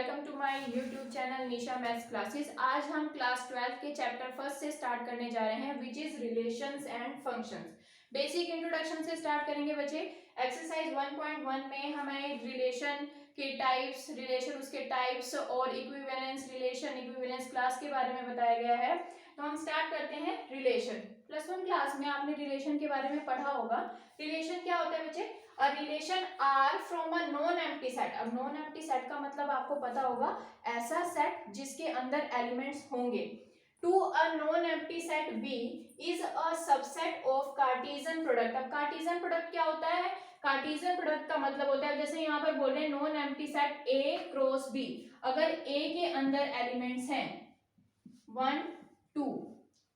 Welcome to my YouTube channel Nisha maths classes. आज हम class 12 के चैप्टर फर्स्ट से स्टार्ट करने जा रहे हैं which is relations and functions. Basic introduction से स्टार्ट करेंगे बच्चे। एक्सरसाइज 1.1 में हमें रिलेशन के टाइप्स, रिलेशन उसके टाइप्स और इक्विवेलेंस रिलेशन, इक्विवेलेंस क्लास के बारे में बताया गया है। तो हम स्टार्ट करते हैं रिलेशन। प्लस वन क्लास में आपने रिलेशन के बारे में पढ़ा होगा। रिलेशन क्या होता है बच्चे? A relation R from a non-empty set। अब non-empty set का मतलब आपको पता होगा ऐसा सेट जिसके अंदर एलिमेंट्स होंगे। To a non-empty set B is a subset of Cartesian product। अब Cartesian product क्या होता है? Cartesian product का मतलब होता है, जैसे यहाँ पर बोल रहे हैं non-empty set A cross B। अगर A के अंदर एलिमेंट्स हैं 1 2,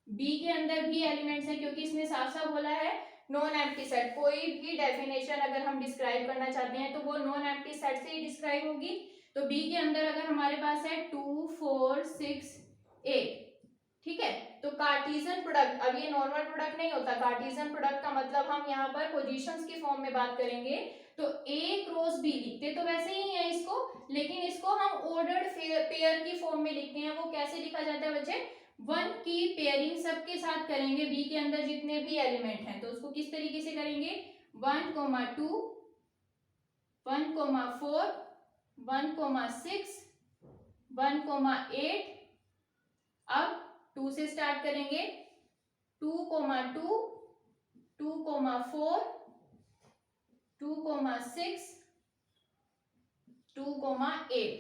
B के अंदर भी एलिमेंट्स हैं, क्योंकि इसने साफ साफ बोला है नॉन एम्प्टी सेट। कोई भी डेफिनेशन अगर हम डिस्क्राइब करना चाहते हैं तो वो नॉन एम्प्टी सेट से ही डिस्क्राइब होगी। तो बी के अंदर अगर हमारे पास है 2 4 6 8, ठीक है। तो कार्टेशियन प्रोडक्ट, अब ये नॉर्मल प्रोडक्ट नहीं होता। कार्टेशियन प्रोडक्ट का मतलब हम यहाँ पर पोजीशंस की फॉर्म में बात करेंगे तो ए क्रॉस बी लिखते तो वैसे ही है इसको, लेकिन इसको हम ऑर्डर्ड पेयर की फॉर्म में लिखते हैं। वो कैसे लिखा जाता है बच्चे? 1 की पेयरिंग सबके साथ करेंगे बी के अंदर जितने भी एलिमेंट हैं, तो उसको किस तरीके से करेंगे? 1, 2, 1, 4, 1, 6, 1, 8। अब 2 से स्टार्ट करेंगे 2, 2, 2, 4, 2, 6, 2, 8।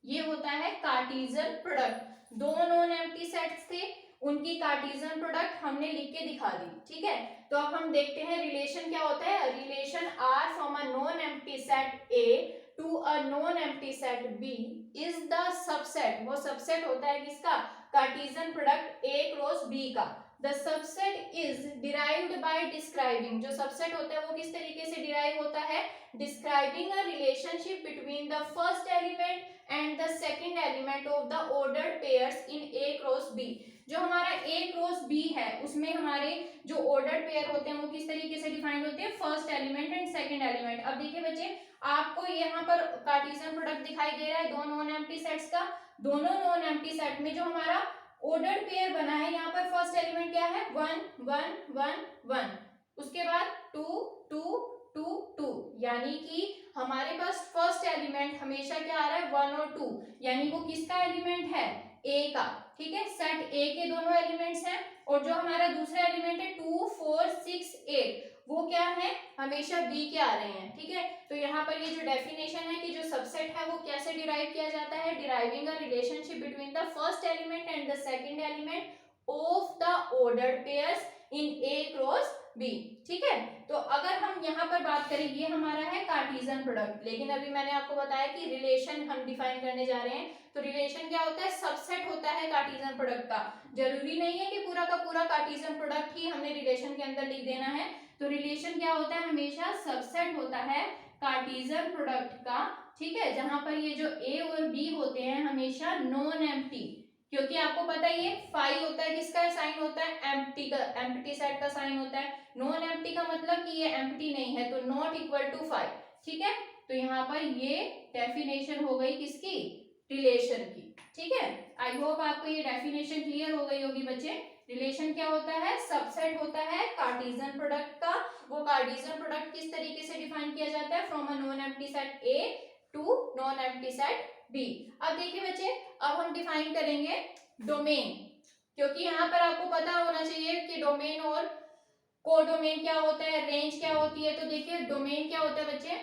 ये होता है कार्टेशियन प्रोडक्ट। दो नॉन एम्प्टी सेट्स थे, उनकी कार्टेशियन प्रोडक्ट हमने लिख के दिखा दी, ठीक है। तो अब हम देखते हैं रिलेशन क्या होता है। Relation R from a non empty set A to a non empty set B is the subset. वो सबसेट होता है किसका? Cartesian product A cross B का। The subset is derived by describing. जो सबसेट होता है वो किस तरीके से डिराइव होता है? Describing a relationship between the first element and the second element of the ordered pairs in A cross B। जो हमारा A cross B है उसमें हमारे जो ordered pair होते हैं वो किस तरीके से डिफाइंड होते हैं? First element and second element. अब देखिए बच्चे, आपको यहाँ पर कार्टेशियन प्रोडक्ट दिखाई दे रहा है दो नॉन एम्प्टी सेट्स का। दोनों नॉन एम्प्टी सेट में जो हमारा ऑर्डर्ड पेयर बना है, यहाँ पर फर्स्ट एलिमेंट क्या है? 1 1 1 1, उसके बाद 2 2 2 2, यानी कि हमारे पास फर्स्ट एलिमेंट हमेशा क्या आ रहा है? 1 और 2, यानी वो किसका एलिमेंट है? ए का, ठीक है। सेट ए के दोनों एलिमेंट्स हैं। और जो हमारा दूसरा एलिमेंट है 2 4 6 8, वो क्या है? हमेशा बी के आ रहे हैं, ठीक है। तो यहाँ पर ये जो डेफिनेशन है कि जो सबसेट है वो कैसे डिराइव किया जाता है? Deriving a relationship between the first element and the second element of the ordered pairs in A cross B, ठीक है। तो अगर हम यहाँ पर बात करें, ये हमारा है कार्टेशियन प्रोडक्ट, लेकिन अभी मैंने आपको बताया कि रिलेशन हम डिफाइन करने जा रहे हैं। तो रिलेशन क्या होता है? सबसेट होता है कार्टेशियन प्रोडक्ट का। जरूरी नहीं है कि पूरा का पूरा कार्टेशियन प्रोडक्ट ही हमने रिलेशन के अंदर लिख देना है। तो रिलेशन क्या होता है? हमेशा सबसेट होता है कार्टेशियन प्रोडक्ट का, ठीक है। जहां पर ये जो ए और बी होते हैं हमेशा नॉन एम्प्टी, क्योंकि आपको पता है ये फाई होता है, किसका साइन होता है? एम्प्टी का, एम्प्टी सेट का साइन होता है। नॉन एम्प्टी का मतलब कि ये एम्प्टी नहीं है, तो नॉट इक्वल टू 5, ठीक है। तो यहाँ पर ये डेफिनेशन हो गई किसकी? रिलेशन की, ठीक है। आई होप आपको ये डेफिनेशन क्लियर हो गई होगी बच्चे। रिलेशन क्या होता है? सबसेट होता है कार्टेशियन प्रोडक्ट का। वो कार्टेशियन प्रोडक्ट किस तरीके से डिफाइन किया जाता है? From a non empty set A to non empty set B. अब देखिए बच्चे, अब हम डिफाइन करेंगे डोमेन, क्योंकि यहाँ पर आपको पता होना चाहिए कि डोमेन और कोडोमेन क्या होता है, रेंज क्या होती है। तो देखिए डोमेन क्या होता है बच्चे?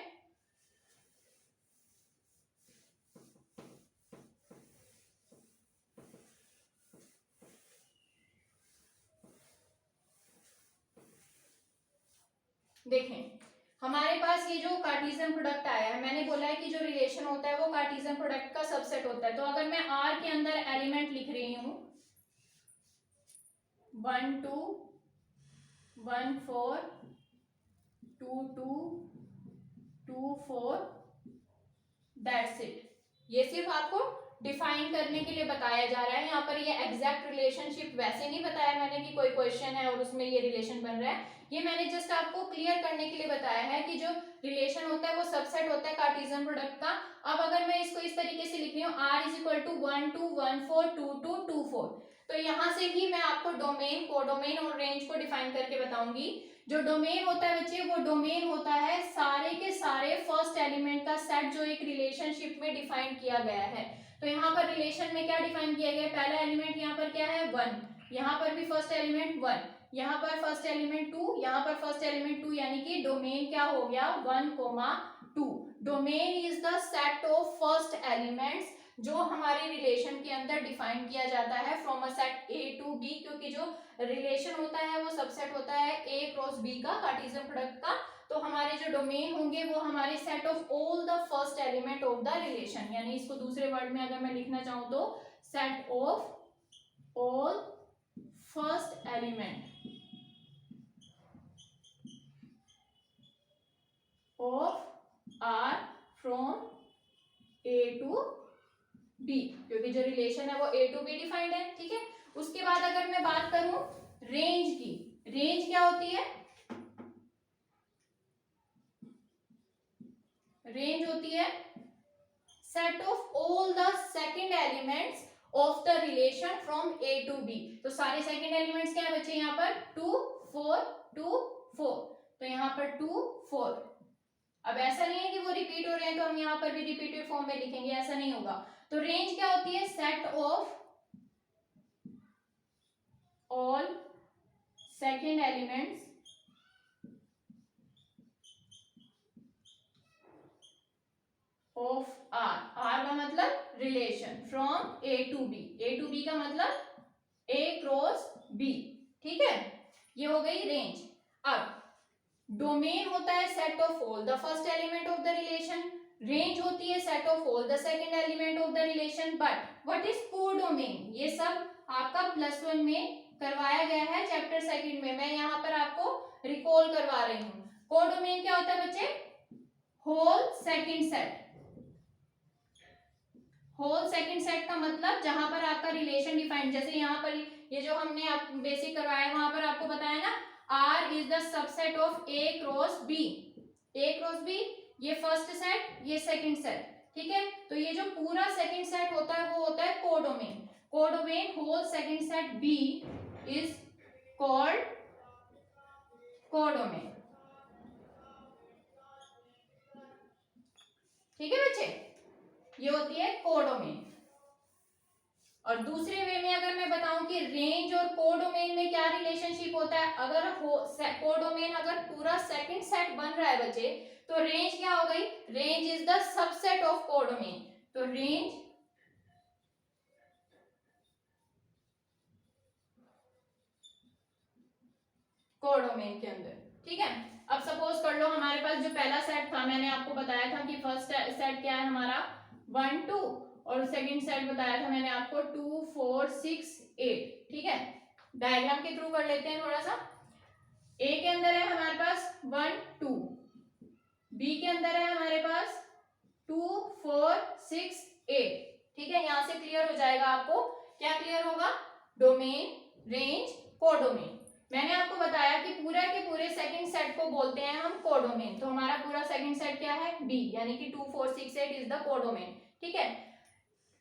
देखें, हमारे पास ये जो कार्टेशियन प्रोडक्ट आया है, मैंने बोला है कि जो रिलेशन होता है वो कार्टेशियन प्रोडक्ट का सबसेट होता है। तो अगर मैं आर के अंदर एलिमेंट लिख रही हूं 1 2 1 4 2 2 2 4, दैट्स इट। ये सिर्फ आपको डिफाइन करने के लिए बताया जा रहा है। यहाँ पर ये एग्जैक्ट रिलेशनशिप वैसे नहीं बताया मैंने कि कोई क्वेश्चन है और उसमें ये रिलेशन बन रहा है। ये मैंने जस्ट आपको क्लियर करने के लिए बताया है कि जो रिलेशन होता है वो सबसेट होता है कार्टेशियन प्रोडक्ट का। अब अगर मैं इसको इस तरीके से लिख रही हूँ इक्वल टू 1 2 1 4 2 2 2 4। तो यहाँ से ही मैं आपको डोमेन, कोडोमेन और रेंज को डिफाइन करके बताऊंगी। जो डोमेन होता है बच्चे, वो डोमेन होता है सारे के सारे फर्स्ट एलिमेंट का सेट जो एक रिलेशनशिप में डिफाइन किया गया है। तो यहाँ पर रिलेशन में क्या डिफाइन किया गया है, पहला एलिमेंट यहाँ पर क्या है 1, यहाँ पर भी फर्स्ट एलिमेंट 1, यहाँ पर फर्स्ट एलिमेंट 2, यहाँ पर फर्स्ट एलिमेंट 2, यानी कि डोमेन क्या हो गया 1, 2। Domain is the set of first elements जो हमारे रिलेशन के अंदर डिफाइन किया जाता है from a set A to B, क्योंकि जो रिलेशन होता है वो सबसेट होता है ए क्रॉस बी का, कार्टेशियन प्रोडक्ट का। तो हमारे जो डोमेन होंगे वो हमारे set of all the first element of the relation, यानी इसको दूसरे वर्ड में अगर मैं लिखना चाहूं तो set of all first element of R from A to B, क्योंकि जो रिलेशन है वो ए टू बी डिफाइंड है। ठीक है, उसके बाद अगर मैं बात करूं रेंज की, रेंज क्या होती है, रेंज होती है set of all the second elements of the relation from A to B. तो सारे सेकंड एलिमेंट्स क्या है बच्चे, यहाँ पर 2 4 2 4, तो यहाँ पर 2 4। अब ऐसा नहीं है कि वो रिपीट हो रहे हैं तो हम यहाँ पर भी रिपीटेड फॉर्म में लिखेंगे, ऐसा नहीं होगा। तो रेंज क्या होती है, set of all second elements of R, R का मतलब relation, from A to B, A to B का मतलब ए क्रॉस बी। ठीक है, ये हो गई रेंज। अब डोमेन होता है set of all the first element of the relation, range होती है set of all the second element of the relation. But what is codomain, ये सब आपका +1 में करवाया गया है चैप्टर सेकंड में, मैं यहाँ पर आपको रिकॉल करवा रही हूँ। कोडोमेन क्या होता है बच्चे, whole second set, whole second set का मतलब जहां पर आपका रिलेशन डिफाइंड, जैसे यहाँ पर ये जो हमने आप बेसिक करवाया वहां पर आपको बताया ना, R is the subset of A cross B, A cross B ये फर्स्ट सेट, ये सेकंड सेट। ठीक है, तो ये जो पूरा सेकंड सेट होता है वो होता है codomain. Codomain whole second set B is called codomain. ठीक है बच्चे, ये होती है कोडोमेन। और दूसरे वे में अगर मैं बताऊं कि रेंज और कोडोमेन में क्या रिलेशनशिप होता है, अगर कोडोमेन अगर पूरा सेकंड सेट बन रहा है बच्चे, तो रेंज क्या हो गई, range is the subset of codomain. तो रेंज कोडोमेन के अंदर। ठीक है, अब सपोज कर लो हमारे पास जो पहला सेट था, मैंने आपको बताया था कि फर्स्ट सेट क्या है हमारा 1 2, और सेकंड सेट बताया था मैंने आपको 2 4 6 8। ठीक है, डायग्राम के थ्रू कर लेते हैं थोड़ा सा। ए के अंदर है हमारे पास 1 2, बी के अंदर है हमारे पास 2 4 6 8। ठीक है, यहां से क्लियर हो जाएगा आपको, क्या क्लियर होगा, डोमेन, रेंज, कोडोमेन। मैंने आपको बताया कि पूरा के पूरे सेकंड सेट को बोलते हैं हम कोडोमेन। तो हमारा पूरा सेकंड सेट क्या है, बी, यानी कि 2 4 6 8 इज द कोडोमेन। ठीक है,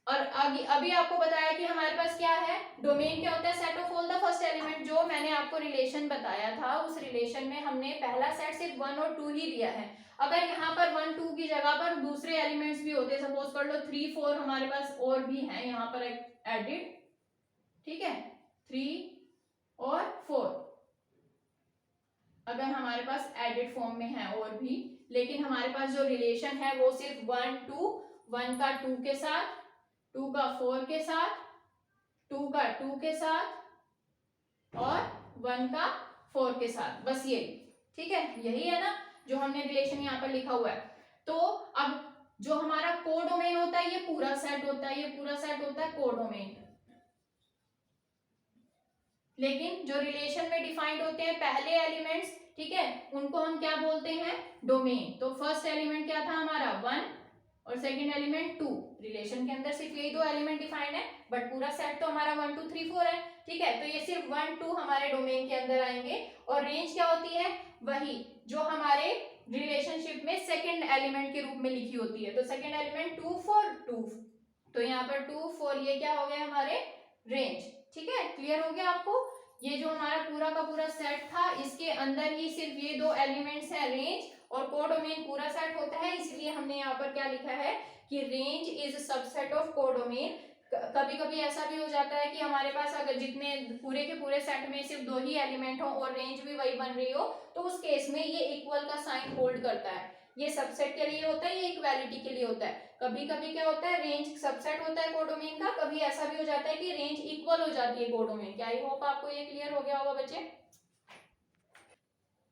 और अभी आपको बताया कि हमारे पास क्या है, डोमेन क्या होता है, set of all the first element. जो मैंने आपको रिलेशन बताया था उस रिलेशन में हमने पहला सेट सिर्फ 1 और 2 ही दिया है। अगर यहाँ पर 1 2 की जगह पर दूसरे एलिमेंट्स भी होते, सपोज कर लो 3 4 हमारे पास और भी हैं यहाँ पर एडिड। ठीक है, 3 और 4 अगर हमारे पास एडिड फॉर्म में है और भी, लेकिन हमारे पास जो रिलेशन है वो सिर्फ 1 2, 1 का 2 के साथ, 2 का 4 के साथ, 2 का 2 के साथ और 1 का 4 के साथ, बस ये। ठीक है, यही है ना जो हमने रिलेशन यहाँ पर लिखा हुआ है। तो अब जो हमारा कोडोमेन होता है ये पूरा सेट होता है, ये पूरा सेट होता है कोडोमेन। लेकिन जो रिलेशन में डिफाइंड होते हैं पहले एलिमेंट्स, ठीक है, उनको हम क्या बोलते हैं, डोमेन। तो फर्स्ट एलिमेंट क्या था हमारा 1 और सेकंड एलिमेंट 2। रिलेशन के अंदर सिर्फ यही दो एलिमेंट डिफाइंड है, बट पूरा सेट तो हमारा 1 2 3 4 है। ठीक है, तो ये सिर्फ 1 2 हमारे डोमेन के अंदर आएंगे। और रेंज क्या होती है, वही जो हमारे रिलेशनशिप में सेकंड एलिमेंट के रूप में लिखी होती है। तो सेकंड एलिमेंट 2 4 2, तो यहाँ पर 2 4 ये क्या हो गया हमारे रेंज। ठीक है, क्लियर हो गया आपको। ये जो हमारा पूरा का पूरा सेट था इसके अंदर ही सिर्फ ये दो एलिमेंट्स है रेंज और कोडोमेन पूरा सेट होता है, इसलिए हमने यहाँ पर क्या लिखा है कि range is subset of codomain. कभी कभी ऐसा भी हो जाता है कि हमारे पास अगर जितने पूरे के पूरे सेट में सिर्फ दो ही एलिमेंट हो और रेंज भी वही बन रही हो तो उस केस में ये इक्वल का साइन होल्ड करता है। ये सबसेट के लिए होता है, ये इक्वालिटी के लिए होता है। कभी कभी क्या होता है रेंज सबसेट होता है कोडोमेन का, कभी ऐसा भी हो जाता है कि रेंज इक्वल हो जाती है कोडोमेन। क्या आई होप आपको ये क्लियर हो गया होगा बच्चे।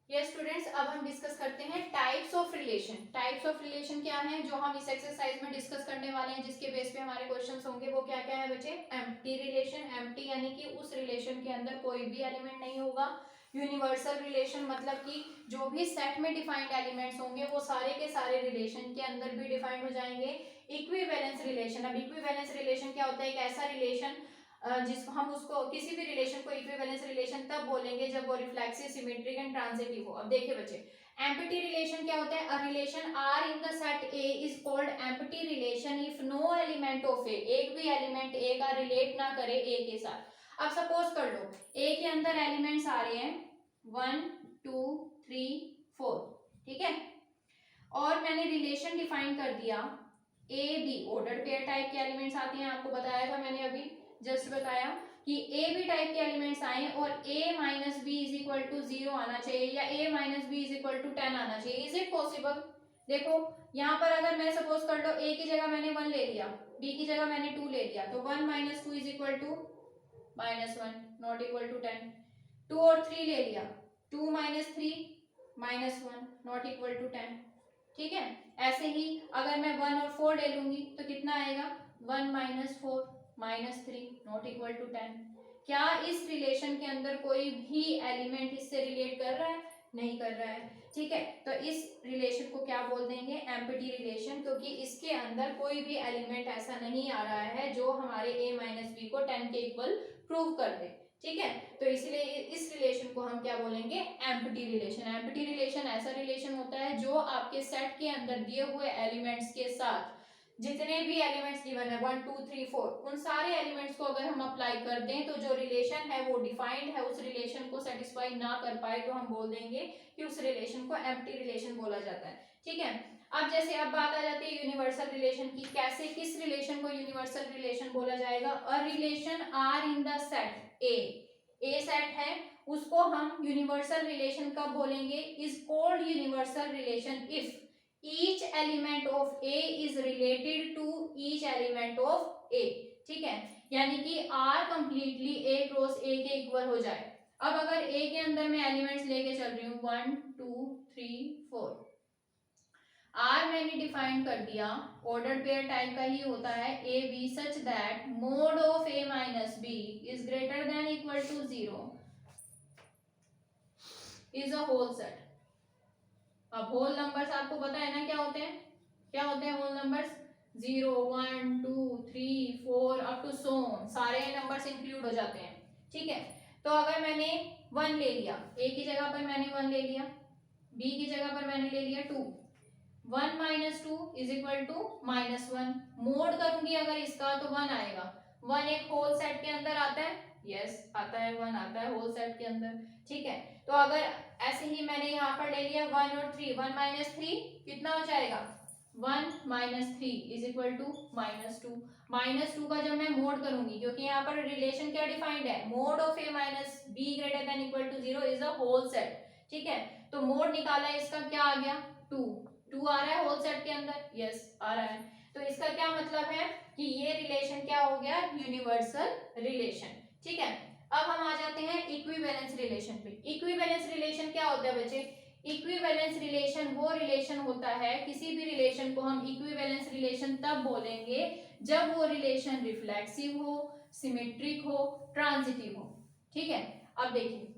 यस स्टूडेंट्स, अब हम डिस्कस करते हैं types of relation. Types of relation क्या है जो हम इस एक्सरसाइज में डिस्कस करने वाले हैं, जिसके बेस पे हमारे क्वेश्चंस होंगे, वो क्या क्या है बच्चे। एम्प्टी रिलेशन, एम्प्टी यानी कि उस रिलेशन के अंदर कोई भी एलिमेंट नहीं होगा। यूनिवर्सल रिलेशन मतलब कि जो भी सेट में डिफाइंड एलिमेंट्स होंगे वो सारे के सारे रिलेशन के अंदर भी डिफाइंड हो जाएंगे। इक्विवेलेंस रिलेशन, अब इक्विवेलेंस रिलेशन क्या होता है, एक ऐसा रिलेशन जिस हम उसको किसी भी रिलेशन को इक्विवेलेंस रिलेशन तब बोलेंगे जब वो रिफ्लेक्सिव, सिमेट्रिक एंड ट्रांजिटिव हो। अब देखिए बच्चे, एम्प्टी रिलेशन क्या होता है, a relation R in the set A is called empty relation if no element of A, एक भी एलिमेंट ए का रिलेट ना करे ए के साथ। अब सपोज कर लो ए के अंदर एलिमेंट्स आ रहे हैं 1 2 3 4, ठीक है, और मैंने रिलेशन डिफाइन कर दिया A B, order pair type के एलिमेंट्स आते हैं, आपको बताया था मैंने अभी जस्ट बताया कि ए बी टाइप के एलिमेंट्स आए और a minus B is equal to 0 आना चाहिए या a minus B is equal to 10 आना चाहिए। Is it possible? देखो यहाँ पर अगर मैं सपोज कर लो a की जगह मैंने 1 ले लिया, b की जगह मैंने 2 ले लिया, तो 1 minus 2 is equal to -1 not equal to 10। 2 और 3 ले लिया, 2 माइनस 3 -1 नॉट इक्वल टू 10। ठीक है, ऐसे ही अगर मैं 1 और 4 ले लूंगी तो कितना आएगा, 1 माइनस 4 -3 नॉट इक्वल टू 10। क्या इस रिलेशन के अंदर कोई भी एलिमेंट इससे रिलेट कर रहा है? नहीं कर रहा है। ठीक है, तो इस रिलेशन को क्या बोल देंगे, एम्प्टी रिलेशन, क्योंकि इसके अंदर कोई भी एलिमेंट ऐसा नहीं आ रहा है जो हमारे a माइनस बी को 10 के इक्वल प्रूव कर दे। ठीक है, तो इसलिए इस रिलेशन को हम क्या बोलेंगे, एम्प्टी रिलेशन। एम्प्टी रिलेशन ऐसा रिलेशन होता है जो आपके सेट के अंदर दिए हुए एलिमेंट्स के साथ जितने भी एलिमेंट्स गिवन है 1 2 3 4 उन सारे एलिमेंट्स को अगर हम अप्लाई कर दें तो जो रिलेशन है वो डिफाइंड है, उस रिलेशन को सेटिस्फाई ना कर पाए तो हम बोल देंगे कि उस रिलेशन को एम्प्टी रिलेशन बोला जाता है। ठीक है, अब जैसे अब बात आ जाती है यूनिवर्सल रिलेशन की, कैसे किस रिलेशन को यूनिवर्सल रिलेशन बोला जाएगा। A relation R in the set A set है उसको हम यूनिवर्सल रिलेशन कब बोलेंगे, is called universal relation if each element of A is related to each element of A। ठीक है, यानी कि R completely A cross A के इक्वल हो जाए। अब अगर A के अंदर मैं एलिमेंट्स लेके चल रही हूँ 1 2 3 4, R मैंने डिफाइन कर दिया, ऑर्डर पेयर टाइप का ही होता है A B such that mod of A minus B is greater than equal to 0 is a whole set. अब होल नंबर्स आपको पता है ना क्या होते हैं, क्या होते हैं whole numbers, 0 1 2 3 4 up to so on, सारे नंबर्स इंक्लूड हो जाते हैं। ठीक है, तो अगर मैंने 1 ले लिया, a की जगह पर मैंने 1 ले लिया, b की जगह पर मैंने ले लिया 2, 1 minus 2 is equal to -1, mod करूंगी अगर इसका तो 1 आएगा। 1 एक होल सेट के अंदर आता है, यस आता है, 1 आता है होल सेट के अंदर। ठीक है, तो अगर ऐसे ही मैंने यहाँ पर ले लिया 1 और 3, 1 माइनस 3 कितना हो जाएगा, 1 माइनस 3 इज इक्वल टू -2। -2 का जब मैं मोड करूंगी, क्योंकि यहाँ पर रिलेशन क्या डिफाइंड है, mod of a minus B greater than equal to 0 is a whole set. ठीक है, तो मोड निकाला है, इसका क्या आ गया 2 आ रहा है होल सेट के अंदर, यस आ रहा है। तो इसका क्या मतलब है कि ये रिलेशन क्या हो गया, यूनिवर्सल रिलेशन। ठीक है, अब हम आ जाते हैं इक्विवेलेंस रिलेशन पे। इक्विवेलेंस रिलेशन क्या होता है बच्चे, इक्विवेलेंस रिलेशन वो रिलेशन होता है, किसी भी रिलेशन को हम इक्विवेलेंस रिलेशन तब बोलेंगे जब वो रिलेशन रिफ्लेक्सिव हो, सिमेट्रिक हो, ट्रांजिटिव हो। ठीक है, अब देखिए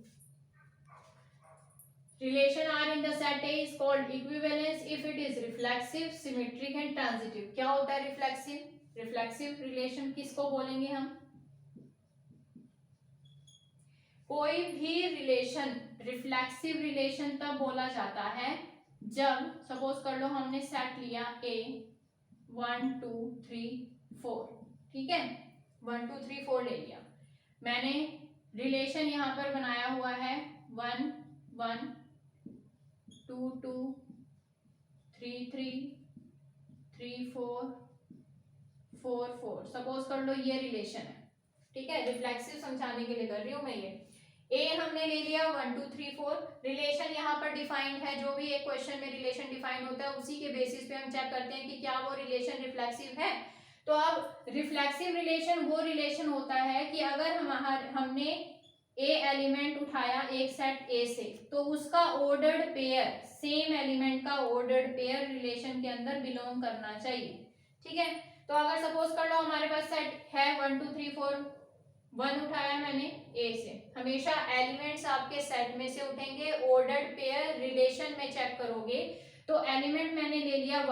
relation R in the set A is called equivalence if it is reflexive, symmetric and transitive. क्या होता है रिफ्लेक्सिव, रिफ्लेक्सिव रिलेशन किसको बोलेंगे हम, कोई भी रिलेशन रिफ्लेक्सिव रिलेशन तब बोला जाता है जब सपोज कर लो हमने सेट लिया A 1 2 3 4, ठीक है, 1 2 3 4 ले लिया मैंने। रिलेशन यहाँ पर बनाया हुआ है 1 1 2 2 3 3 3 4 4 4। सपोज कर लो ये रिलेशन है, ठीक है, रिफ्लेक्सिव समझाने के लिए कर रही हूँ मैं ये। ए हमने ले लिया 1 2 3 4। रिलेशन यहाँ पर डिफाइंड है, जो भी एक क्वेश्चन में रिलेशन डिफाइंड होता है उसी के बेसिस पे हम चेक करते हैं कि क्या वो रिलेशन रिफ्लेक्सिव है। तो अब रिफ्लेक्सिव रिलेशन वो रिलेशन होता है कि अगर हमने ए एलिमेंट उठाया एक सेट ए से, तो उसका ऑर्डर्ड पेयर सेम एलिमेंट का ऑर्डर्ड पेयर रिलेशन के अंदर बिलोंग करना चाहिए, ठीक है। तो अगर सपोज कर लो हमारे पास सेट है 1 2 3 4, 1 उठाया मैंने ए से, हमेशा एलिमेंट्स आपके सेट में से उठेंगे, ऑर्डर्ड पेयर रिलेशन में चेक करोगे तो एलिमेंट मैंने ले लिया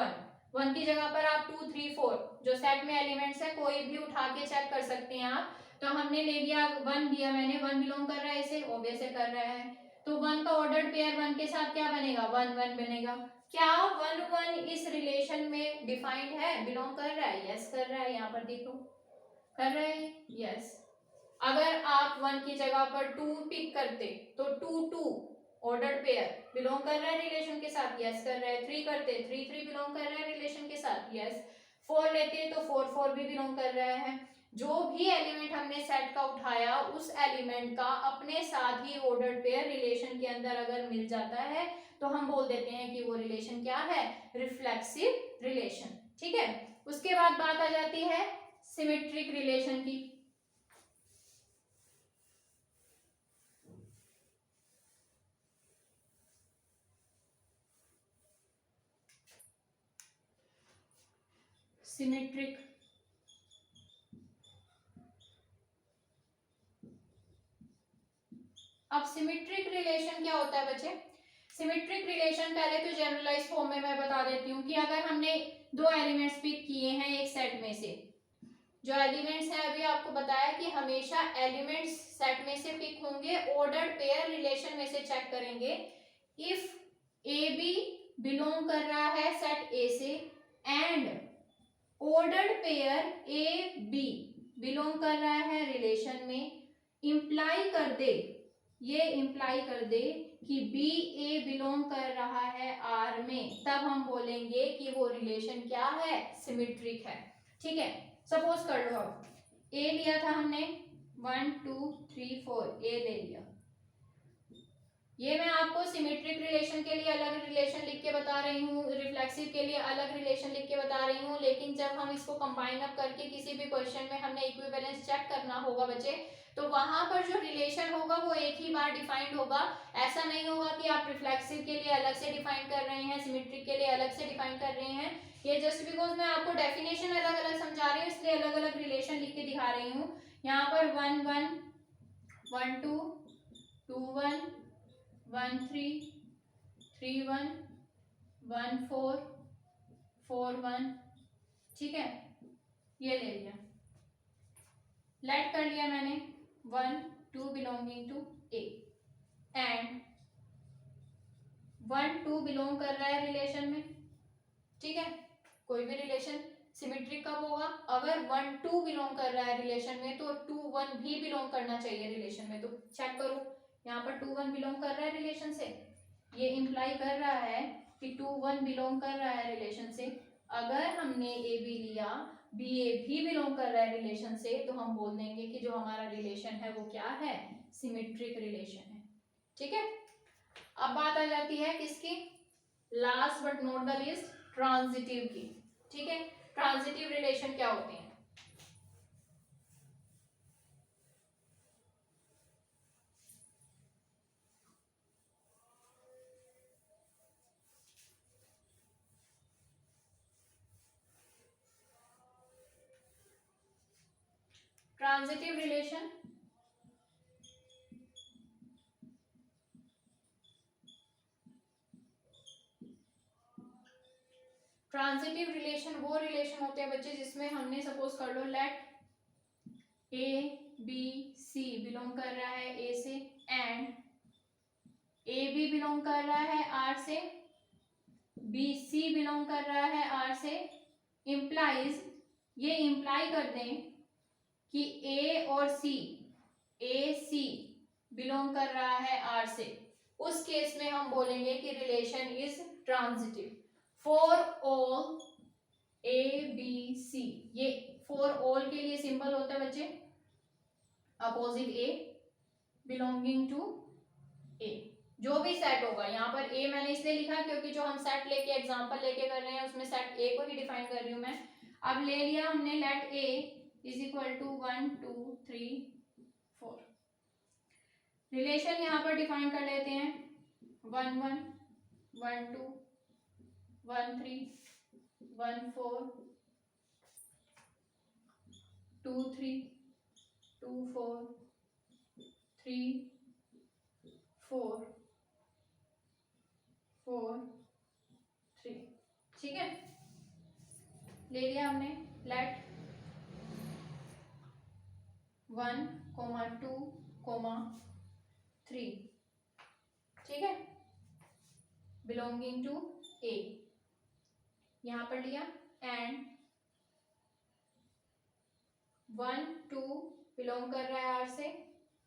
1 की जगह पर आप 2 3 4 जो सेट में एलिमेंट्स है कोई भी उठा के चेक कर सकते हैं आप। तो हमने ले लिया 1 दिया मैंने, 1 बिलोंग कर रहा है इसे, ऑब्वियस है कर रहा है, तो 1 का ऑर्डर्ड पेयर 1 के साथ क्या बनेगा 1 1 बनेगा। क्या 1 1 इस रिलेशन में डिफाइंड है, बिलोंग कर रहा है, यस कर रहा है, यहाँ पर देखो कर रहा है, यस। अगर आप 1 की जगह पर 2 पिक करते तो 2 2 ऑर्डर्ड पेयर बिलोंग कर रहा है रिलेशन के साथ, यस कर रहा है। 3 करते 3 3 बिलोंग कर रहा है रिलेशन के साथ, यस। 4 लेते तो 4 4 भी बिलोंग कर रहा है। जो भी एलिमेंट हमने सेट का उठाया उस एलिमेंट का अपने साथ ही ऑर्डर्ड पेयर रिलेशन के अंदर अगर मिल जाता है तो हम बोल देते हैं कि वो रिलेशन क्या है, रिफ्लेक्सिव रिलेशन, ठीक है। उसके बाद बात आ जाती है सिमेट्रिक रिलेशन की। सिमेट्रिक अब सिमेट्रिक रिलेशन क्या होता है बच्चे? सिमेट्रिक रिलेशन पहले तो जनरलाइज फॉर्म में मैं बता देती हूँ कि अगर हमने दो एलिमेंट्स पिक किए हैं एक सेट में से, जो एलिमेंट्स हैं अभी आपको बताया कि हमेशा एलिमेंट्स सेट में से पिक होंगे, ऑर्डर्ड पेयर रिलेशन में से चेक करेंगे। इफ ए बी बिलोंग कर रहा है सेट ए से and ordered pair A B belong कर रहा है रिलेशन में, इंप्लाई कर दे, ये इंप्लाई कर दे कि बी ए बिलोंग कर रहा है आर में, तब हम बोलेंगे कि वो रिलेशन क्या है, सिमेट्रिक है, ठीक है। सपोज कर लो अब ए लिया था हमने 1 2 3 4, ए ले लिया, ये मैं आपको सिमेट्रिक रिलेशन के लिए अलग रिलेशन लिख के बता रही हूँ, रिफ्लेक्सिव के लिए अलग रिलेशन लिख के बता रही हूँ, लेकिन जब हम इसको कंबाइन अप करके किसी भी क्वेश्चन में हमने इक्विवेलेंस चेक करना होगा बच्चे, तो वहां पर जो रिलेशन होगा वो एक ही बार डिफाइंड होगा। ऐसा नहीं होगा कि आप रिफ्लेक्सिव के लिए अलग से डिफाइन कर रहे हैं, सिमेट्रिक के लिए अलग से डिफाइन कर रहे हैं। ये जस्ट बिकॉज मैं आपको डेफिनेशन अलग अलग समझा रही हूँ इसलिए अलग अलग रिलेशन लिख के दिखा रही हूँ। यहाँ पर 1 1 1 2 2 1 1 3 3 1 1 4 4 1, ठीक है, ये ले लिया, लेट कर लिया मैंने 1 2 belonging to A and 1 2 belong कर रहा है रिलेशन में, ठीक है। कोई भी रिलेशन सिमेट्रिक कब होगा, अगर 1 2 बिलोंग कर रहा है रिलेशन में, तो 2 1 भी बिलोंग करना चाहिए रिलेशन में। तो चेक करो यहाँ पर 2 1 बिलोंग कर रहा है रिलेशन से, ये इंप्लाई कर रहा है कि 2 1 बिलोंग कर रहा है रिलेशन से। अगर हमने ए बी लिया, बी ए भी बिलोंग कर रहा है रिलेशन से, तो हम बोल देंगे कि जो हमारा रिलेशन है वो क्या है, सिमेट्रिक रिलेशन है, ठीक है। अब बात आ जाती है किसकी, last but not the least, transitive की, ठीक है। ट्रांजिटिव रिलेशन क्या होते हैं? ट्रांजिटिव रिलेशन ट्रांजिटिव रिलेशन वो रिलेशन होते हैं बच्चे जिसमें हमने सपोज कर लो let A B C belong कर रहा है ए से एंड ए बी बिलोंग कर रहा है आर से, बी सी बिलोंग कर रहा है आर से, इम्प्लाइज ये इम्प्लाई कर दें कि ए और सी, ए सी बिलोंग कर रहा है आर से, उस केस में हम बोलेंगे कि relation is transitive. For all A B C, ये फॉर ऑल के लिए सिंबल होता है बच्चे opposite A belonging to A. जो भी सेट होगा, यहाँ पर ए मैंने इसलिए लिखा क्योंकि जो हम सेट लेके एग्जांपल लेके कर रहे हैं उसमें सेट ए को ही डिफाइन कर रही हूं मैं। अब ले लिया हमने let A is equal to 1 2 3 4। Relation यहाँ पर डिफाइन कर लेते हैं 1 1 1 2 1 3 1 4 2 3 2 4 3 4 4 3। ठीक है, ले लिया हमने लेट 1 2 3, ठीक है, बिलोंगिंग टू ए यहां पर लिया, एंड 1 2 बिलोंग कर रहा है आर से,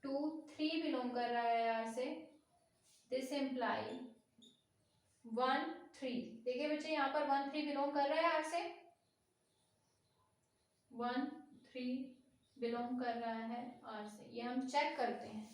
2 3 बिलोंग कर रहा है आर से, दिस इम्प्लाई 1 3। देखिए बच्चे यहाँ पर 1 3 बिलोंग कर रहा है आर से, 1 3 बिलोंग कर रहा है आर से। ये हम चेक करते हैं,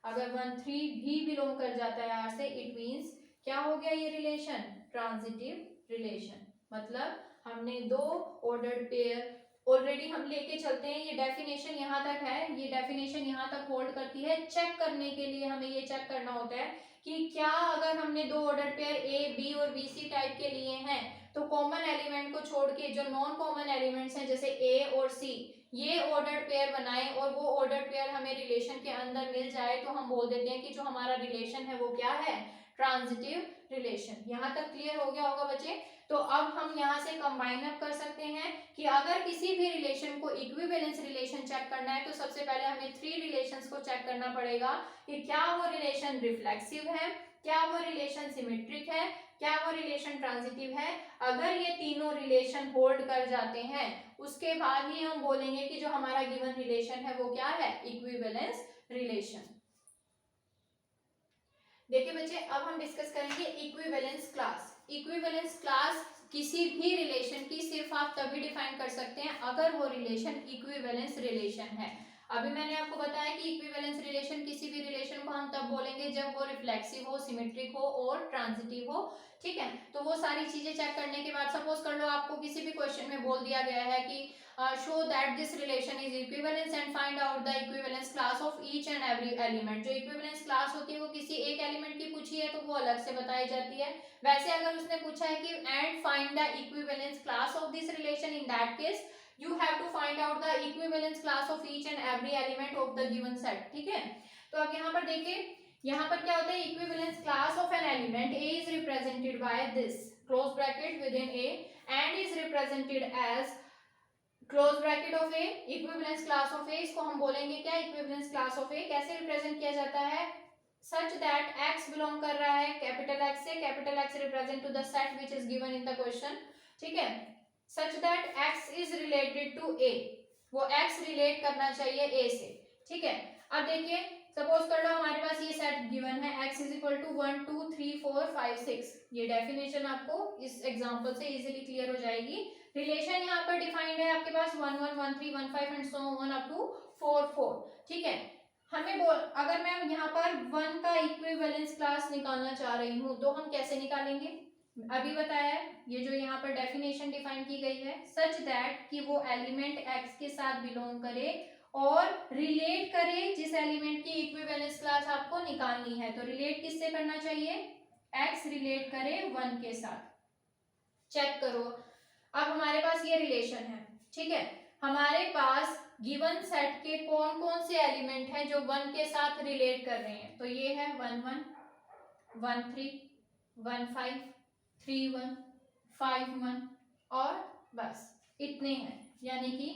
अगर 1 3 भी बिलोंग कर जाता है आर से, इट मींस क्या हो गया ये रिलेशन, ट्रांजिटिव रिलेशन। मतलब हमने दो ऑर्डर्ड पेयर ऑलरेडी हम लेके चलते हैं, ये डेफिनेशन यहाँ तक है, ये डेफिनेशन यहाँ तक होल्ड करती है। चेक करने के लिए हमें ये चेक करना होता है कि क्या अगर हमने दो ऑर्डर्ड पेयर ए बी और बी सी टाइप के लिए हैं तो कॉमन एलिमेंट को छोड़ के जो नॉन कॉमन एलिमेंट्स हैं जैसे ए और सी, ये ऑर्डर्ड पेयर बनाए और वो ऑर्डर्ड पेयर हमें रिलेशन के अंदर मिल जाए तो हम बोल देते हैं कि जो हमारा रिलेशन है वो क्या है, ट्रांजिटिव रिलेशन। यहाँ तक क्लियर हो गया होगा बच्चे। तो अब हम यहाँ से कंबाइन अप कर सकते हैं कि अगर किसी भी रिलेशन को इक्विवेलेंस रिलेशन चेक करना है तो सबसे पहले हमें 3 रिलेशंस को चेक करना पड़ेगा कि क्या वो रिलेशन रिफ्लेक्सिव है, क्या वो रिलेशन सिमेट्रिक है, क्या वो रिलेशन ट्रांजिटिव है। अगर ये तीनों रिलेशन होल्ड कर जाते हैं उसके बाद ही हम बोलेंगे कि जो हमारा गिवन रिलेशन है वो क्या है, इक्विवेलेंस रिलेशन। देखिए बच्चे, अब हम डिस्कस करेंगे इक्विवेलेंस क्लास। इक्विवेलेंस क्लास किसी भी रिलेशन की सिर्फ आप तभी डिफाइन कर सकते हैं अगर वो रिलेशन इक्विवेलेंस रिलेशन है। अभी मैंने आपको बताया कि इक्विवेलेंस रिलेशन किसी भी रिलेशन को हम तब बोलेंगे जब वो रिफ्लेक्सिव हो, सिमेट्रिक हो और ट्रांजिटिव हो। ठीक है, तो वो सारी चीजें चेक करने के बाद सपोज कर लो आपको किसी भी क्वेश्चन में बोल दिया गया है कि show that this relation is equivalence and find out the equivalence class of each and every element। जो equivalence class होती है वो किसी एक एलिमेंट की पूछी है तो वो अलग से बताई जाती है। वैसे अगर उसने पूछा है कि and find the equivalence class of this relation, in that case you have to find out the equivalence class of each and every element of the given set। ठीक है, तो अब यहाँ पर देखिए, यहाँ पर क्या होता है, equivalence class of an element A is represented by this close bracket within A and is represented as close bracket of A, equivalence class of A, इसको हम बोलेंगे क्या, इक्विवेलेंस क्लास ऑफ ए। कैसे रिप्रेजेंट किया जाता है, सच दैट एक्स बिलोंग कर रहा है कैपिटल एक्स से, capital X represent to the set which is given in the question. ठीक है, such that X is related to A, वो एक्स रिलेट करना चाहिए ए से। ठीक है, अब देखिए सपोज कर लो हमारे पास ये सेट गिवन है x इज इक्वल टू 1 2 3 4 5 6। ये डेफिनेशन आपको इस एग्जांपल से इजीली क्लियर हो जाएगी। रिलेशन यहाँ पर डिफाइंड है आपके पास 1 1 1 3 1 5 and so on up to 4 4। ठीक है, हमें अगर मैं यहाँ पर 1 का इक्विवेलेंस क्लास निकालना चाह रही हूँ तो हम कैसे निकालेंगे, अभी बताया ये जो यहाँ पर डेफिनेशन डिफाइन की गई है, सच दैट कि वो एलिमेंट x के साथ बिलोंग करे और रिलेट करे जिस एलिमेंट की इक्विवेलेंस क्लास आपको निकालनी है। तो रिलेट किससे करना चाहिए, x रिलेट करे 1 के साथ। चेक करो, अब हमारे पास ये रिलेशन है। ठीक है, हमारे पास गिवन सेट के कौन कौन से एलिमेंट हैं जो 1 के साथ रिलेट कर रहे हैं, तो ये है 1 1 1 3 1 5 3 1 5 1 और बस इतने हैं। यानी कि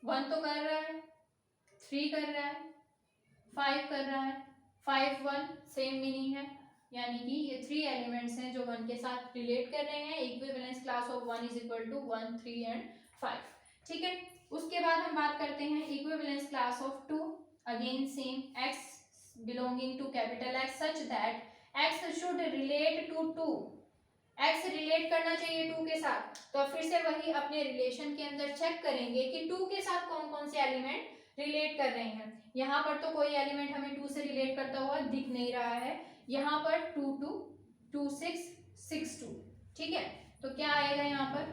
1 तो कर रहा है, 3 कर रहा है, 5 कर रहा है, 5 1 सेम मीनिंग है। यानी कि ये 3 एलिमेंट्स हैं जो 1 के साथ रिलेट कर रहे हैं। Equivalence class of 1 is equal to 1 3 and 5। ठीक है, उसके बाद हम बात करते हैं equivalence class of 2। Again same, x belonging to capital X such that x should relate to 2, x relate करना चाहिए 2 के साथ। तो फिर से वही अपने रिलेशन के अंदर चेक करेंगे कि 2 के साथ कौन कौन से एलिमेंट रिलेट कर रहे हैं। यहाँ पर तो कोई एलिमेंट हमें 2 से रिलेट करता हुआ दिख नहीं रहा है। यहाँ पर 2 2 2 6 6 2। ठीक है, तो क्या आएगा यहाँ पर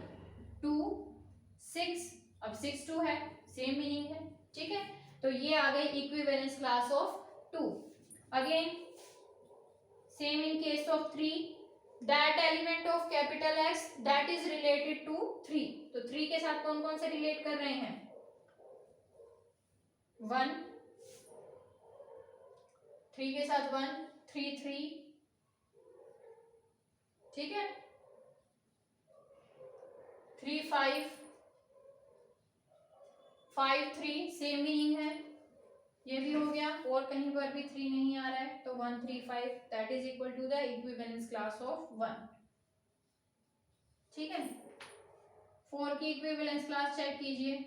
2 6, अब 6 2 है, सेम मीनिंग है। ठीक है, तो ये आ गई equivalence class of 2। Again same in case of 3, that element of capital X that is related to 3। तो 3 के साथ कौन कौन से रिलेट कर रहे हैं? 1, 3 के साथ 1 3 3। ठीक है, 3 5 5 3, सेम मीनिंग है। ये भी हो गया, और कहीं पर भी 3 नहीं आ रहा है, तो 1 3 5 that is equal to the equivalence class of 1। ठीक है, 4 की इक्विवेलेंस क्लास चेक कीजिए।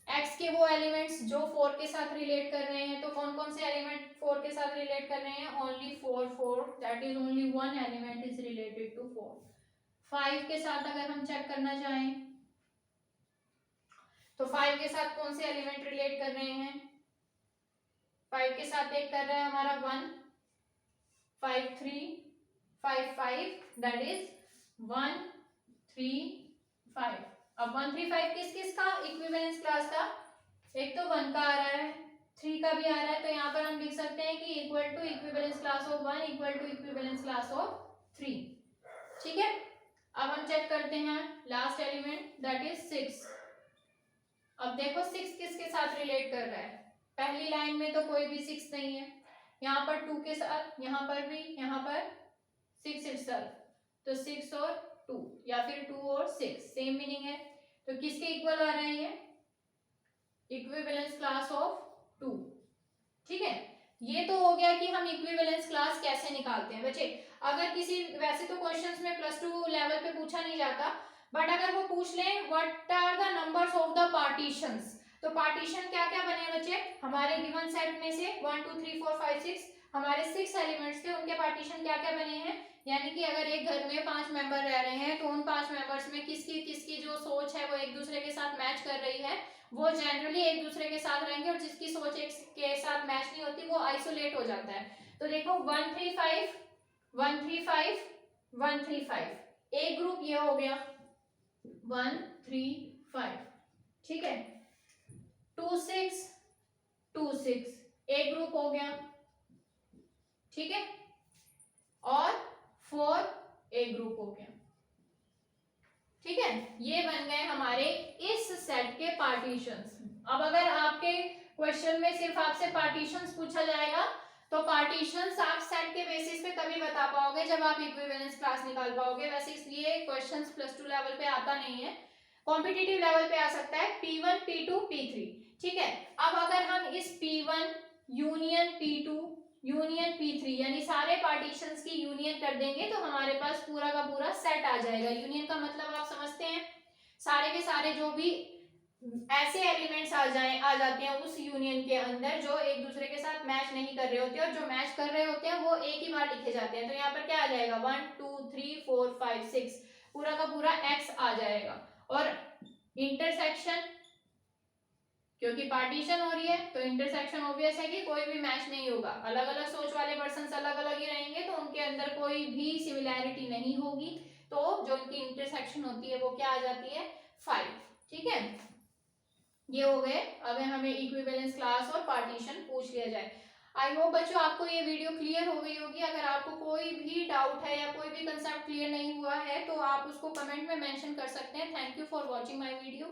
x के वो एलिमेंट्स जो 4 के साथ रिलेट कर रहे हैं, तो कौन कौन से एलिमेंट 4 के साथ रिलेट कर रहे हैं? Only 4 4, that is only one element is related to 4। 5 के साथ अगर हम चेक करना चाहें तो 5 के साथ कौन से एलिमेंट रिलेट कर रहे हैं? 5 के साथ एक कर रहा है हमारा 1 5 3 5 5, दैट इज 1 3 5। अब 1 3 5 किस किस का इक्विवेलेंस क्लास का? एक तो 1 का आ रहा है, 3 का भी आ रहा है, तो यहाँ पर हम लिख सकते हैं कि equal to equivalence class of 1 equal to equivalence class of 3। ठीक है, अब हम चेक करते हैं लास्ट एलिमेंट दैट इज 6। अब देखो 6 किसके साथ रिलेट कर रहा है? पहली लाइन में तो कोई भी 6 नहीं है, यहाँ पर 2 के साथ, यहाँ पर भी, यहाँ पर 6 itself, तो 6 और 2 या फिर 2 और 6 सेम मीनिंग है। तो किसके इक्वल आ रहे हैं ये? Equivalence class of 2। ठीक है, ये तो हो गया कि हम इक्विवेलेंस क्लास कैसे निकालते हैं। बच्चे अगर किसी, वैसे तो क्वेश्चंस में +2 लेवल पे पूछा नहीं जाता, बट अगर वो पूछ लें what are the numbers of the partitions, तो पार्टीशन क्या क्या बने बच्चे? हमारे गिवन सेट में से 1 2 3 4 5 6 हमारे 6 एलिमेंट्स थे, उनके पार्टीशन क्या क्या बने हैं। यानी कि अगर एक घर में 5 मेंबर रह रहे हैं, तो उन 5 मेंबर्स में किसकी किसकी जो सोच है वो एक दूसरे के साथ मैच कर रही है, वो जनरली एक दूसरे के साथ रहेंगे, और जिसकी सोच एक के साथ मैच नहीं होती वो आइसोलेट हो जाता है। तो देखो 1 3 5 1 3 5 1 3 5, एक ग्रुप ये हो गया 1 3 5। ठीक है, 2 6 2 6, एक ग्रुप हो गया। ठीक है, और 4 एक ग्रुप हो गया। ठीक है, ये बन गए हमारे इस सेट के पार्टीशंस। अब अगर आपके क्वेश्चन में सिर्फ आपसे पार्टीशंस पूछा जाएगा, तो पार्टीशंस आप सेट के बेसिस पे तभी बता पाओगे जब आप इक्विवेलेंस क्लास निकाल पाओगे। वैसे इसलिए क्वेश्चंस +2 लेवल पे आता नहीं है, कॉम्पिटिटिव लेवल पे आ सकता है P1 P2 P3। ठीक है, अब अगर हम इस P1 union P2 union P3 यानी सारे पार्टीशंस की यूनियन कर देंगे, तो हमारे पास पूरा का पूरा सेट आ जाएगा। यूनियन का मतलब आप समझते हैं, सारे के सारे जो भी ऐसे एलिमेंट्स आ जाते हैं उस यूनियन के अंदर जो एक दूसरे के साथ मैच नहीं कर रहे होते, और जो मैच कर रहे होते हैं वो एक ही बार लिखे जाते हैं। तो यहाँ पर क्या आ जाएगा 1 2 3 4 5 6, पूरा का पूरा x आ जाएगा। और इंटरसेक्शन, क्योंकि पार्टीशन हो रही है तो इंटरसेक्शन ऑब्वियस है कि कोई भी मैच नहीं होगा, अलग अलग सोच वाले पर्सन्स अलग अलग ही रहेंगे, तो उनके अंदर कोई भी सिमिलैरिटी नहीं होगी, तो जो उनकी इंटरसेक्शन होती है वो क्या आ जाती है 5। ठीक है, ये हो गए। अब हमें इक्विवेलेंस क्लास और पार्टीशन पूछ लिया जाए। आई होप बच्चों आपको ये वीडियो क्लियर हो गई होगी। अगर आपको कोई भी डाउट है या कोई भी कंसेप्ट क्लियर नहीं हुआ है तो आप उसको कमेंट में मेंशन कर सकते हैं। Thank you for watching my video.